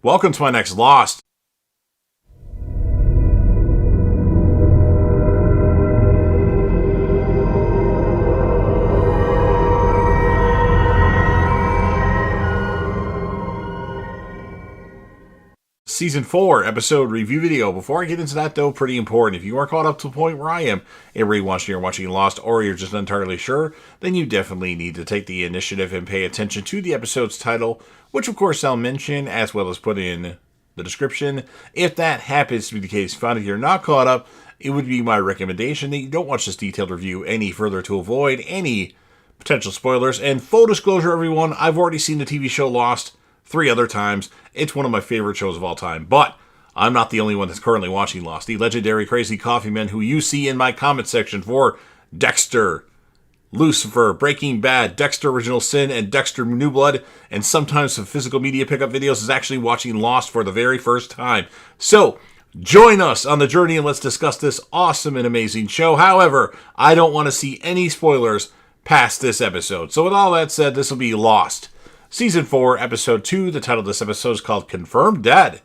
Welcome to my next Lost. Season 4 episode review video. Before I get into that though, pretty important. If you are caught up to the point where I am, every watching you're watching Lost, or you're just not entirely sure, then you definitely need to take the initiative and pay attention to the episode's title, which of course I'll mention as well as put in the description. If that happens to be the case, found if you're not caught up, it would be my recommendation that you don't watch this detailed review any further to avoid any potential spoilers. And full disclosure, everyone, I've already seen the TV show Lost 3 other times. It's one of my favorite shows of all time, but I'm not the only one that's currently watching Lost. The legendary Crazy Coffee Man, who you see in my comment section for Dexter, Lucifer, Breaking Bad, Dexter Original Sin, and Dexter New Blood, and sometimes some physical media pickup videos, is actually watching Lost for the very first time. So, join us on the journey and let's discuss this awesome and amazing show. However, I don't want to see any spoilers past this episode. So with all that said, this will be Lost Season 4, Episode 2. The title of this episode is called Confirmed Dead.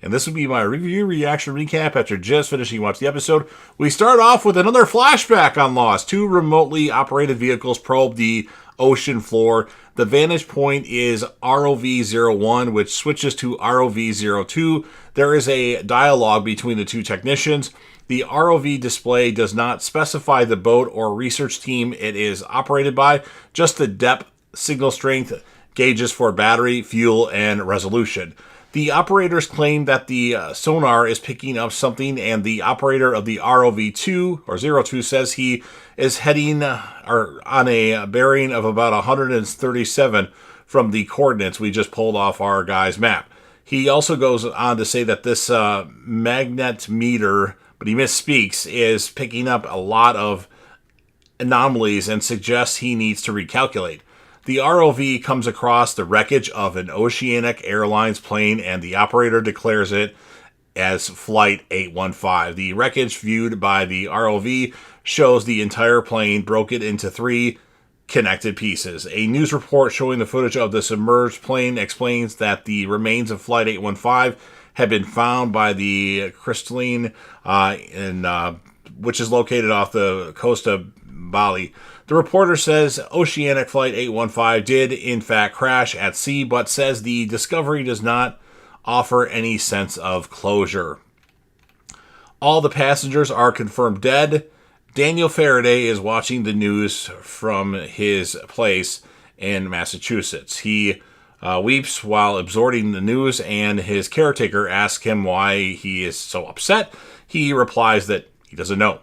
And this will be my review, reaction, recap after just finishing watching the episode. We start off with another flashback on Lost. 2 remotely operated vehicles probe the ocean floor. The vantage point is ROV-01, which switches to ROV-02. There is a dialogue between the two technicians. The ROV display does not specify the boat or research team it is operated by, just the depth, signal strength, gauges for battery, fuel, and resolution. The operators claim that the sonar is picking up something, and the operator of the ROV-2 or 02 says he is heading on a bearing of about 137 from the coordinates we just pulled off our guy's map. He also goes on to say that this magnet meter, but he misspeaks, is picking up a lot of anomalies and suggests he needs to recalculate. The ROV comes across the wreckage of an Oceanic Airlines plane, and the operator declares it as Flight 815. The wreckage viewed by the ROV shows the entire plane broken into 3 connected pieces. A news report showing the footage of the submerged plane explains that the remains of Flight 815 have been found by the Crystalline, which is located off the coast of Bali. The reporter says Oceanic Flight 815 did in fact crash at sea, but says the discovery does not offer any sense of closure. All the passengers are confirmed dead. Daniel Faraday is watching the news from his place in Massachusetts. He weeps while absorbing the news, and his caretaker asks him why he is so upset. He replies that he doesn't know.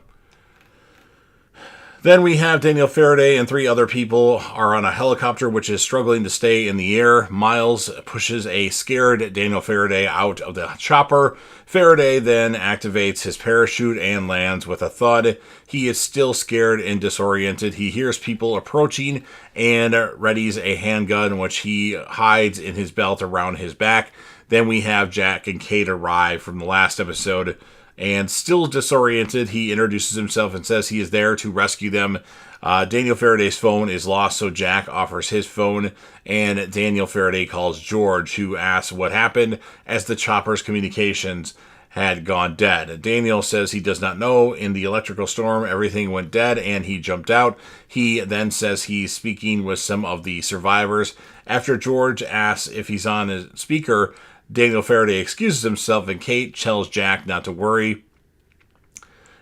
Then we have Daniel Faraday and 3 other people are on a helicopter which is struggling to stay in the air. Miles pushes a scared Daniel Faraday out of the chopper. Faraday then activates his parachute and lands with a thud. He is still scared and disoriented. He hears people approaching and readies a handgun, which he hides in his belt around his back. Then we have Jack and Kate arrive from the last episode. And still disoriented, he introduces himself and says he is there to rescue them. Daniel Faraday's phone is lost, so Jack offers his phone, and Daniel Faraday calls George, who asks what happened as the chopper's communications had gone dead. Daniel says he does not know. In the electrical storm, everything went dead, and he jumped out. He then says he's speaking with some of the survivors. After George asks if he's on his speaker, Daniel Faraday excuses himself, and Kate tells Jack not to worry.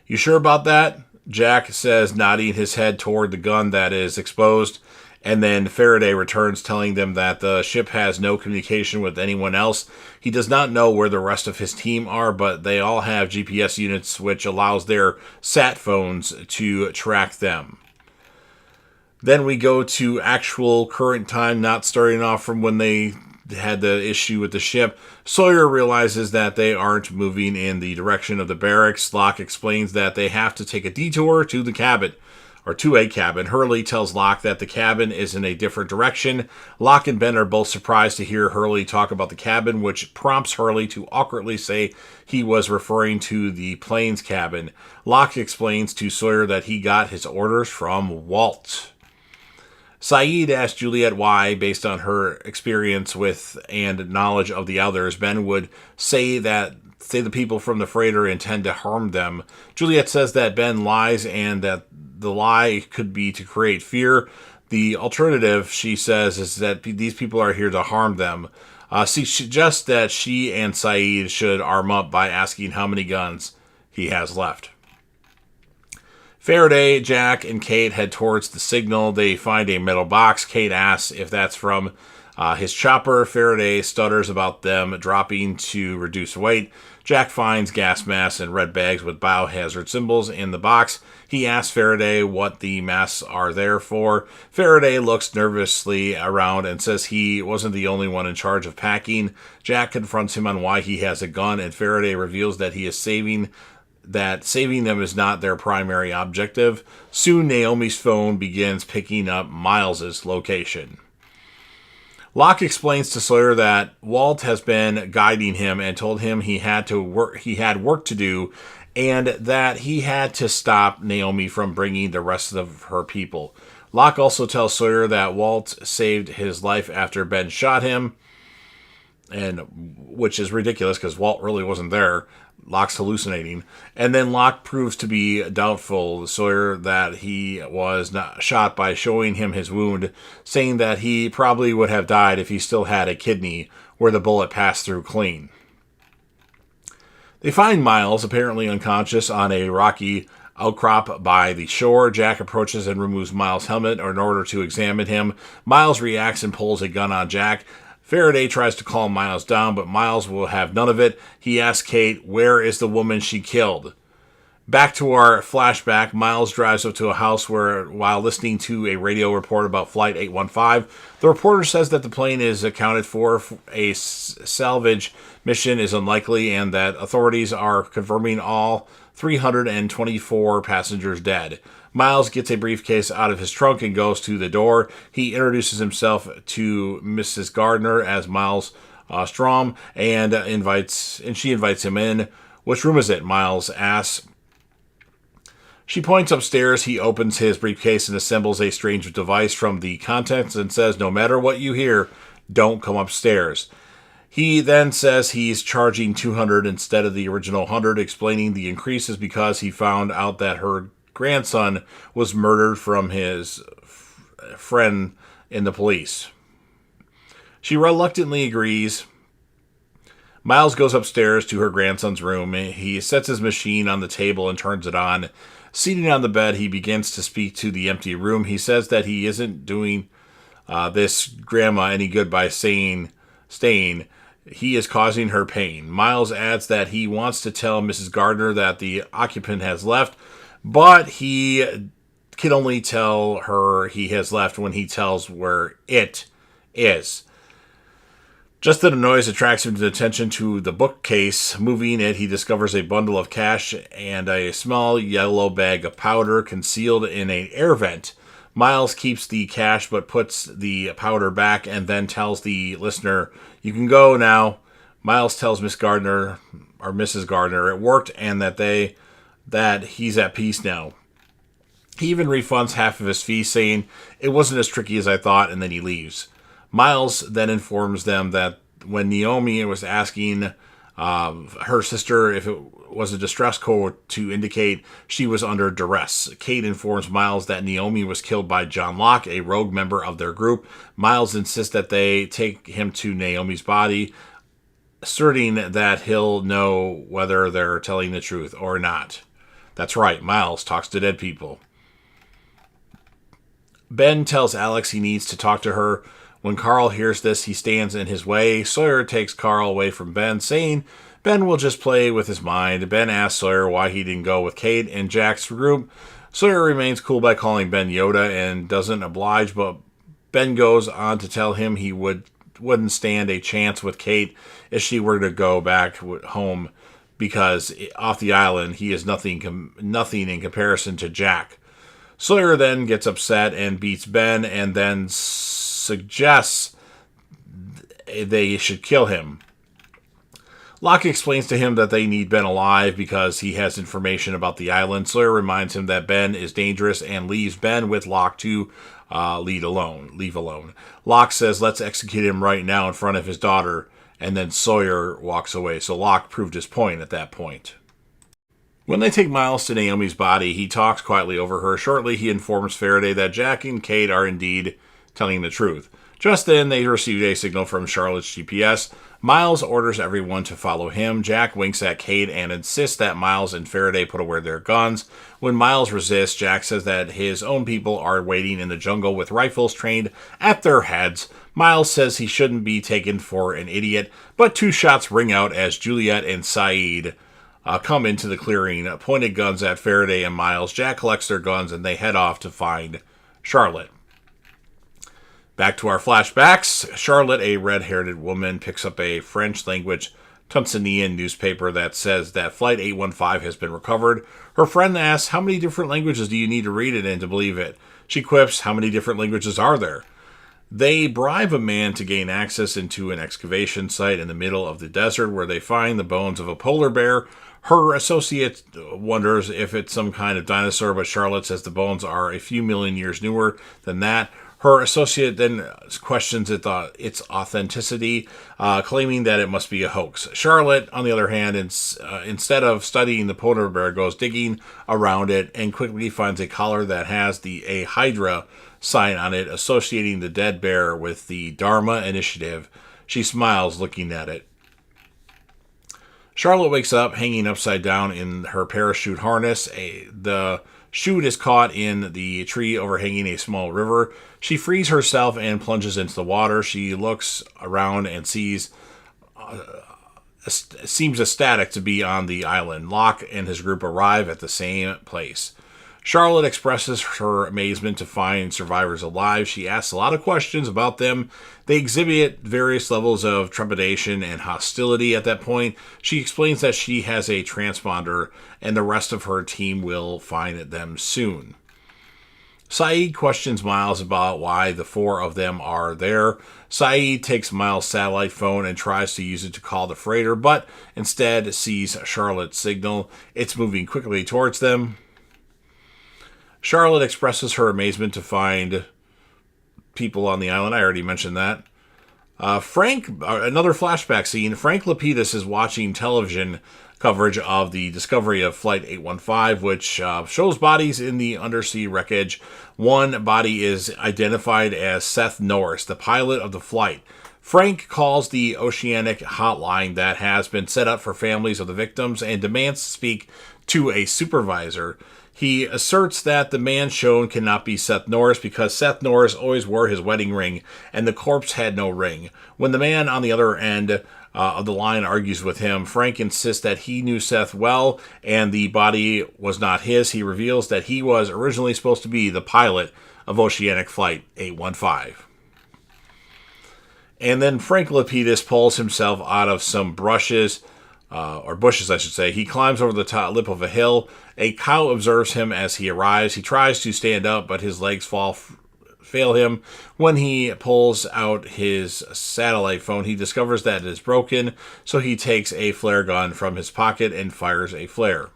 You sure about that? Jack says, nodding his head toward the gun that is exposed. And then Faraday returns, telling them that the ship has no communication with anyone else. He does not know where the rest of his team are, but they all have GPS units, which allows their sat phones to track them. Then we go to actual current time, not starting off from when they had the issue with the ship. Sawyer realizes that they aren't moving in the direction of the barracks. Locke explains that they have to take a detour to the cabin, or to a cabin. Hurley tells Locke that the cabin is in a different direction. Locke and Ben are both surprised to hear Hurley talk about the cabin, which prompts Hurley to awkwardly say he was referring to the plane's cabin. Locke explains to Sawyer that he got his orders from Walt. Saeed asks Juliet why, based on her experience with and knowledge of the others, Ben would say the people from the freighter intend to harm them. Juliet says that Ben lies and that the lie could be to create fear. The alternative, she says, is that these people are here to harm them. She suggests that she and Saeed should arm up by asking how many guns he has left. Faraday, Jack, and Kate head towards the signal. They find a metal box. Kate asks if that's from his chopper. Faraday stutters about them dropping to reduce weight. Jack finds gas masks and red bags with biohazard symbols in the box. He asks Faraday what the masks are there for. Faraday looks nervously around and says he wasn't the only one in charge of packing. Jack confronts him on why he has a gun, and Faraday reveals that he is saving them is not their primary objective. Soon, Naomi's phone begins picking up Miles's location. Locke explains to Sawyer that Walt has been guiding him and told him he had work to do, and that he had to stop Naomi from bringing the rest of her people. Locke also tells Sawyer that Walt saved his life after Ben shot him, and which is ridiculous because Walt really wasn't there. Locke's hallucinating. And then Locke proves to be doubtful, Sawyer, that he was not shot by showing him his wound, saying that he probably would have died if he still had a kidney where the bullet passed through clean. They find Miles, apparently unconscious, on a rocky outcrop by the shore. Jack approaches and removes Miles' helmet in order to examine him. Miles reacts and pulls a gun on Jack. Faraday tries to calm Miles down, but Miles will have none of it. He asks Kate, where is the woman she killed? Back to our flashback, Miles drives up to a house while listening to a radio report about Flight 815. The reporter says that the plane is accounted for, a salvage mission is unlikely, and that authorities are confirming all 324 passengers dead. Miles gets a briefcase out of his trunk and goes to the door. He introduces himself to Mrs. Gardner as Miles Strom and she invites him in. Which room is it? Miles asks. She points upstairs. He opens his briefcase and assembles a strange device from the contents and says, no matter what you hear, don't come upstairs. He then says he's charging $200 instead of the original $100, explaining the increase is because he found out that her grandson was murdered from his friend in the police. She reluctantly agrees. Miles goes upstairs to her grandson's room. He sets his machine on the table and turns it on. Seated on the bed, he begins to speak to the empty room. He says that he isn't doing this grandma any good by staying. He is causing her pain. Miles adds that he wants to tell Mrs. Gardner that the occupant has left, but he can only tell her he has left when he tells where it is. Just then a noise attracts him to attention to the bookcase. Moving it, he discovers a bundle of cash and a small yellow bag of powder concealed in an air vent. Miles keeps the cash but puts the powder back and then tells the listener, you can go now. Miles tells Mrs. Gardner it worked and that he's at peace now. He even refunds half of his fee, saying it wasn't as tricky as I thought, and then he leaves. Miles then informs them that when Naomi was asking her sister if it was a distress code to indicate she was under duress, Kate informs Miles that Naomi was killed by John Locke, a rogue member of their group. Miles insists that they take him to Naomi's body, asserting that he'll know whether they're telling the truth or not. That's right, Miles talks to dead people. Ben tells Alex he needs to talk to her. When Carl hears this, he stands in his way. Sawyer takes Carl away from Ben, saying Ben will just play with his mind. Ben asks Sawyer why he didn't go with Kate and Jack's group. Sawyer remains cool by calling Ben Yoda and doesn't oblige, but Ben goes on to tell him he wouldn't stand a chance with Kate if she were to go back home, because off the island he is nothing in comparison to Jack. Sawyer then gets upset and beats Ben and then suggests they should kill him. Locke explains to him that they need Ben alive because he has information about the island. Sawyer reminds him that Ben is dangerous and leaves Ben with Locke to leave alone. Locke says, let's execute him right now in front of his daughter, and then Sawyer walks away. So Locke proved his point at that point. When they take Miles to Naomi's body, he talks quietly over her. Shortly, he informs Faraday that Jack and Cade are indeed telling the truth. Just then, they receive a signal from Charlotte's GPS. Miles orders everyone to follow him. Jack winks at Cade and insists that Miles and Faraday put away their guns. When Miles resists, Jack says that his own people are waiting in the jungle with rifles trained at their heads. Miles says he shouldn't be taken for an idiot, but 2 shots ring out as Juliet and Saeed come into the clearing, pointed guns at Faraday and Miles. Jack collects their guns and they head off to find Charlotte. Back to our flashbacks. Charlotte, a red-haired woman, picks up a French-language Tanzanian newspaper that says that Flight 815 has been recovered. Her friend asks, how many different languages do you need to read it in to believe it? She quips, how many different languages are there? They bribe a man to gain access into an excavation site in the middle of the desert where they find the bones of a polar bear. Her associate wonders if it's some kind of dinosaur, but Charlotte says the bones are a few million years newer than that. Her associate then questions its authenticity, claiming that it must be a hoax. Charlotte, on the other hand, instead of studying the polar bear, goes digging around it and quickly finds a collar that has a Hydra sign on it, associating the dead bear with the Dharma Initiative. She smiles looking at it. Charlotte wakes up hanging upside down in her parachute harness. The chute is caught in the tree overhanging a small river. She frees herself and plunges into the water. She looks around and seems ecstatic to be on the island. Locke and his group arrive at the same place. Charlotte expresses her amazement to find survivors alive. She asks a lot of questions about them. They exhibit various levels of trepidation and hostility at that point. She explains that she has a transponder and the rest of her team will find them soon. Saeed questions Miles about why the 4 of them are there. Saeed takes Miles' satellite phone and tries to use it to call the freighter, but instead sees Charlotte's signal. It's moving quickly towards them. Charlotte expresses her amazement to find people on the island. I already mentioned that. Another flashback scene. Frank Lapidus is watching television coverage of the discovery of Flight 815, which shows bodies in the undersea wreckage. One body is identified as Seth Norris, the pilot of the flight. Frank calls the oceanic hotline that has been set up for families of the victims and demands to speak to a supervisor. He asserts that the man shown cannot be Seth Norris because Seth Norris always wore his wedding ring and the corpse had no ring. When the man on the other end of the line argues with him, Frank insists that he knew Seth well and the body was not his. He reveals that he was originally supposed to be the pilot of Oceanic Flight 815. And then Frank Lapidus pulls himself out of some bushes, I should say. He climbs over the top lip of a hill. A cow observes him as he arrives. He tries to stand up, but his legs fail him. When he pulls out his satellite phone, he discovers that it is broken, so he takes a flare gun from his pocket and fires a flare.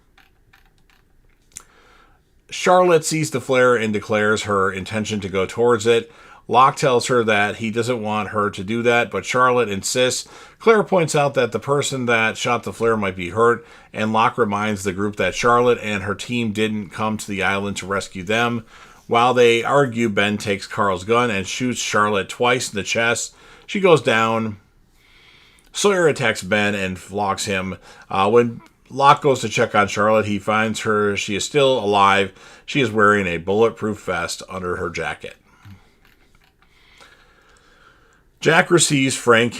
Charlotte sees the flare and declares her intention to go towards it. Locke tells her that he doesn't want her to do that, but Charlotte insists. Claire points out that the person that shot the flare might be hurt, and Locke reminds the group that Charlotte and her team didn't come to the island to rescue them. While they argue, Ben takes Carl's gun and shoots Charlotte twice in the chest. She goes down. Sawyer attacks Ben and locks him. When Locke goes to check on Charlotte, he finds her. She is still alive. She is wearing a bulletproof vest under her jacket. Jack revives Frank,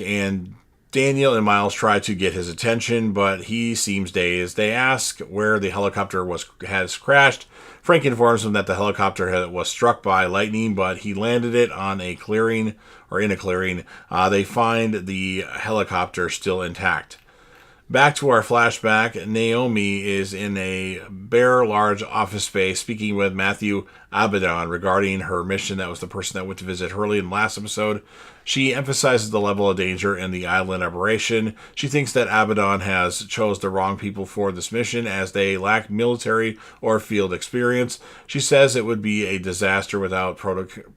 and Daniel and Miles try to get his attention, but he seems dazed. They ask where the helicopter has crashed. Frank informs them that the helicopter was struck by lightning, but he landed it on a clearing, or in a clearing. They find the helicopter still intact. Back to our flashback, Naomi is in a bare, large office space speaking with Matthew Abaddon regarding her mission. That was the person that went to visit Hurley in the last episode. She emphasizes the level of danger in the island operation. She thinks that Abaddon has chose the wrong people for this mission as they lack military or field experience. She says it would be a disaster without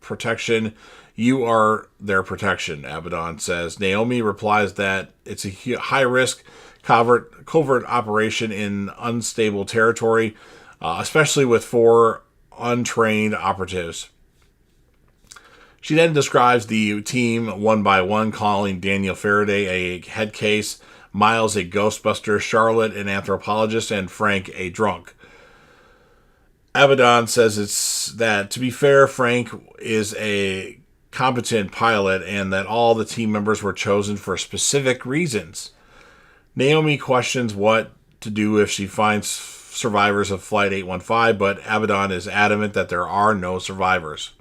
protection. You are their protection, Abaddon says. Naomi replies that it's a high-risk covert operation in unstable territory, especially with 4 untrained operatives. She then describes the team one by one, calling Daniel Faraday a head case, Miles a ghostbuster, Charlotte an anthropologist, and Frank a drunk. Abaddon says it's that, to be fair, Frank is a competent pilot and that all the team members were chosen for specific reasons. Naomi questions what to do if she finds survivors of Flight 815, but Abaddon is adamant that there are no survivors.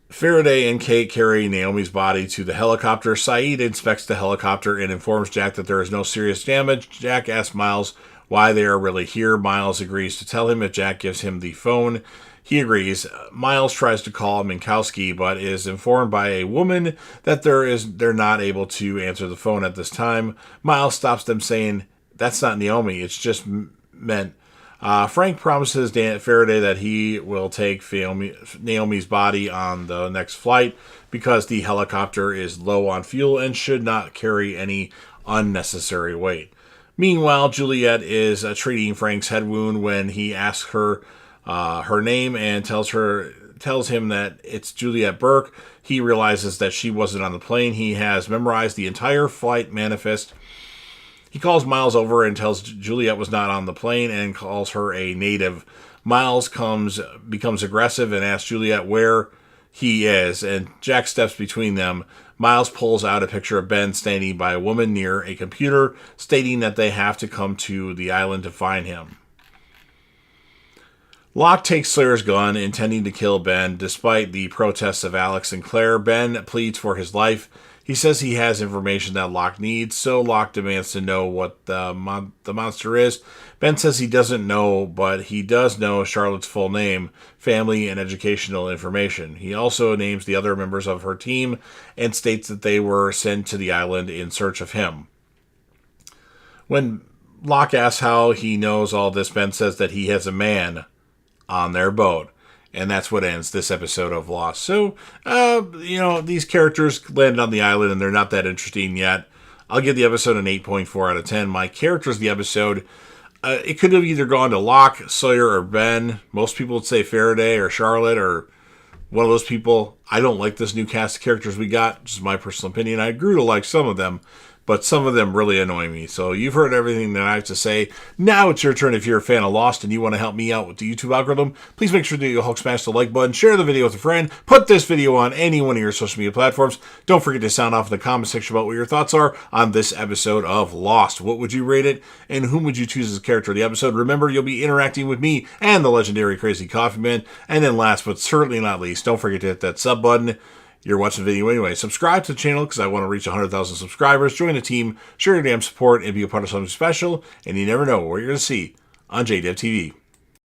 Faraday and Kate carry Naomi's body to the helicopter. Saeed inspects the helicopter and informs Jack that there is no serious damage. Jack asks Miles why they are really here. Miles agrees to tell him if Jack gives him the phone. He agrees. Miles tries to call Minkowski, but is informed by a woman that they're not able to answer the phone at this time. Miles stops them, saying, "That's not Naomi. It's just meant." Frank promises Faraday that he will take Naomi's body on the next flight because the helicopter is low on fuel and should not carry any unnecessary weight. Meanwhile, Juliet is treating Frank's head wound when he asks her her name and tells him that it's Juliet Burke. He realizes that she wasn't on the plane. He has memorized the entire flight manifest. He calls Miles over and tells Juliet was not on the plane and calls her a native. Miles becomes aggressive and asks Juliet where he is, and Jack steps between them. Miles pulls out a picture of Ben standing by a woman near a computer, stating that they have to come to the island to find him. Locke takes Slayer's gun, intending to kill Ben. Despite the protests of Alex and Claire, Ben pleads for his life. He says he has information that Locke needs, so Locke demands to know what the monster is. Ben says he doesn't know, but he does know Charlotte's full name, family, and educational information. He also names the other members of her team and states that they were sent to the island in search of him. When Locke asks how he knows all this, Ben says that he has a man on their boat. And that's what ends this episode of Lost. So, these characters landed on the island and they're not that interesting yet. I'll give the episode an 8.4 out of 10. My characters of the episode, it could have either gone to Locke, Sawyer, or Ben. Most people would say Faraday or Charlotte or one of those people. I don't like this new cast of characters we got. Just my personal opinion. I grew to like some of them, but some of them really annoy me. So you've heard everything that I have to say. Now it's your turn. If you're a fan of Lost and you want to help me out with the YouTube algorithm, please make sure that you smash the like button, share the video with a friend, put this video on any one of your social media platforms. Don't forget to sound off in the comment section about what your thoughts are on this episode of Lost. What would you rate it, and whom would you choose as a character of the episode? Remember, you'll be interacting with me and the legendary Crazy Coffee Man. And then last but certainly not least, don't forget to hit that sub button. You're watching the video anyway. Subscribe to the channel because I want to reach 100,000 subscribers. Join the team, share your damn support, and be a part of something special. And you never know what you're going to see on JDev TV.